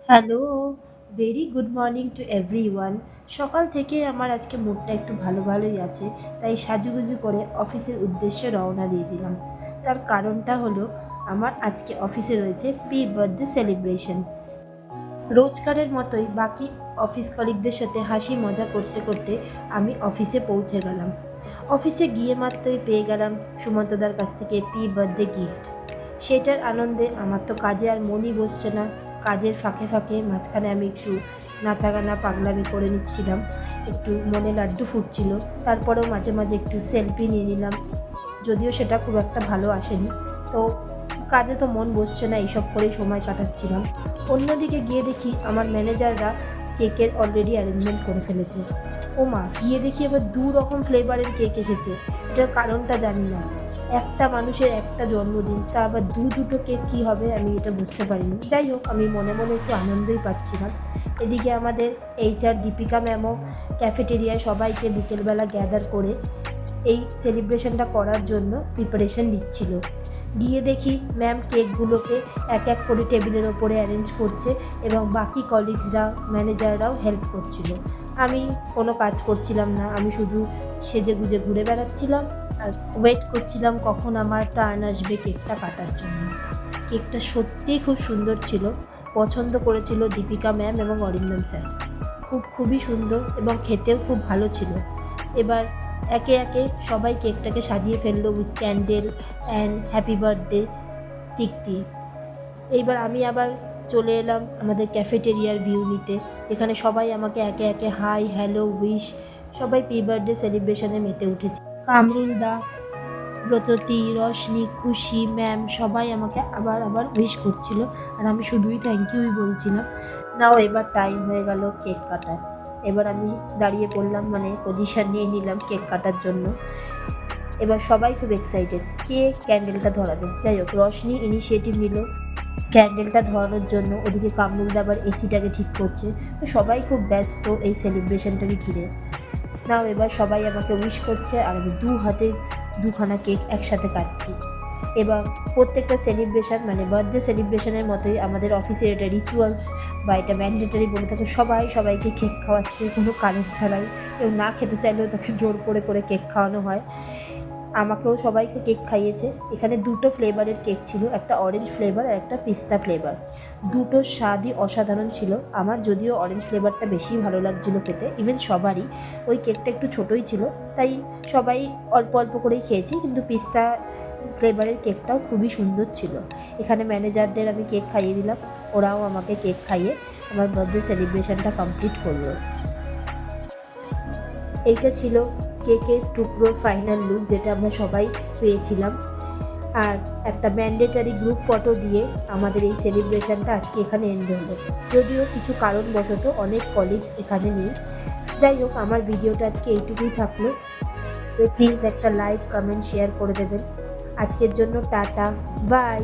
Hello, very good morning to everyone. সকাল থেকে আমার আজকে মুডটা একটু ভালো ভালোই আছে, তাই সাজুগুজু করে অফিসের উদ্দেশ্যে রওনা দিয়ে দিলাম। তার কারণটা হলো আমার আজকে অফিসে রয়েছে বার্থডে সেলিব্রেশন। রোজকারের মতোই বাকি অফিস কলিগদের সাথে হাসি মজা করতে করতে আমি অফিসে পৌঁছে গেলাম। অফিসে গিয়ে মাত্রই পেয়ে গেলাম সুমন্তদার কাছ থেকে বার্থডে গিফট। সেটার আনন্দে আমার তো কাজে আর মনই বসছে না। কাজের ফাঁকে ফাঁকে মাঝখানে আমি একটু নাচাগানা পাগলামি করে নিচ্ছিলাম, একটু মনে লাড্ডু ফুটছিল। তারপরেও মাঝে মাঝে একটু সেলফি নিয়ে নিলাম, যদিও সেটা খুব একটা ভালো আসেনি। তো কাজে তো মন বসছে না, এইসব করেই সময় কাটাচ্ছিলাম। অন্যদিকে গিয়ে দেখি আমার ম্যানেজাররা কেকের অলরেডি অ্যারেঞ্জমেন্ট করে ফেলেছে। ও মা, গিয়ে দেখি আবার 2 রকম ফ্লেভারের কেক এসেছে। এটার কারণটা জানি না। একটা মানুষের একটা জন্মদিন, তা আবার দুটো কেক কী হবে আমি এটা বুঝতে পারিনি। যাই হোক, আমি মনে মনে একটু আনন্দই পাচ্ছিলাম। এদিকে আমাদের HR দীপিকা ম্যামও ক্যাফেটেরিয়ায় সবাইকে বিকেলবেলা গ্যাদার করে এই সেলিব্রেশনটা করার জন্য প্রিপারেশন নিচ্ছিল। গিয়ে দেখি ম্যাম কেকগুলোকে এক এক করে টেবিলের ওপরে অ্যারেঞ্জ করছে এবং বাকি কলিগসরা, ম্যানেজাররাও হেল্প করছিল। আমি কোনো কাজ করছিলাম না, আমি শুধু সেজেগুজে ঘুরে বেড়াচ্ছিলাম আর ওয়েট করছিলাম কখন আমার টার্ন আসবে কেকটা কাটার জন্য। কেকটা সত্যিই খুব সুন্দর ছিল। পছন্দ করেছিল দীপিকা ম্যাম এবং অরিন্দম স্যার। খুবই সুন্দর এবং খেতেও খুব ভালো ছিল। এবার একে একে সবাই কেকটাকে সাজিয়ে ফেললো with candle and happy birthday stick দিয়ে। এইবার আমি আবার চলে এলাম আমাদের ক্যাফেটেরিয়ার ভিউ নিতে, যেখানে সবাই আমাকে একে একে হাই হ্যালো উইশ, সবাই বার্থডে সেলিব্রেশনে মেতে উঠেছে। কামরুলদা, ব্রততী, রশনি, খুশি, ম্যাম সবাই আমাকে আবার আবার উইশ করছিল, আর আমি শুধুই থ্যাংক ইউই বলছিলাম। নাও এবার টাইম হয়ে গেল কেক কাটার। এবার আমি দাঁড়িয়ে পড়লাম, মানে পজিশান নিয়ে নিলাম কেক কাটার জন্য। এবার সবাই খুব এক্সাইটেড কে ক্যান্ডেলটা ধরাবে। যাই হোক, রশনি ইনিশিয়েটিভ নিল ক্যান্ডেলটা ধরানোর জন্য। ওদিকে কামরুলদা আবার এসিটাকে ঠিক করছে। তো সবাই খুব ব্যস্ত এই সেলিব্রেশনটাকে ঘিরে। নাও এবার সবাই আমাকে উইশ করছে আর আমি 2 হাতে 2খানা কেক একসাথে কাটছি। এবং প্রত্যেকটা সেলিব্রেশন, মানে বার্থডে সেলিব্রেশনের মতোই আমাদের অফিসের এটা রিচুয়ালস বা এটা ম্যান্ডেটারি বলে থাকে। সবাই সবাইকে কেক খাওয়াচ্ছে কোনো কারণ ছাড়াই। কেউ না খেতে চাইলেও তাকে জোর করে করে কেক খাওয়ানো হয়। আমাকেও সবাইকে কেক খাইয়েছে। এখানে 2টো ফ্লেভারের কেক ছিল, একটা অরেঞ্জ ফ্লেভার আর একটা পিস্তা ফ্লেভার। দুটোর স্বাদই অসাধারণ ছিল। আমার যদিও অরেঞ্জ ফ্লেভারটা বেশিই ভালো লাগছিলো খেতে, ইভেন সবারই। ওই কেকটা একটু ছোটোই ছিল, তাই সবাই অল্প অল্প করেই খেয়েছি, কিন্তু পিস্তা ফ্লেভারের কেকটাও খুবই সুন্দর ছিল। এখানে ম্যানেজারদের আমি কেক খাইয়ে দিলাম, ওরাও আমাকে কেক খাইয়ে আমার বার্থডে সেলিব্রেশনটা কমপ্লিট করলো। এইটা ছিল কেকের টুকরোর ফাইনাল লুক, যেটা আমরা সবাই পেয়েছিলাম। আর একটা ম্যান্ডেটারি গ্রুপ ফটো দিয়ে আমাদের এই সেলিব্রেশনটা আজকে এখানে এন্ড হলো। যদিও কিছু কারণবশত অনেক কলিগস এখানে নেই। যাই হোক, আমার ভিডিওটা আজকে এইটুকুই থাকলো। তো প্লিজ একটা লাইক, কমেন্ট, শেয়ার করে দেবেন। আজকের জন্য টাটা, বাই।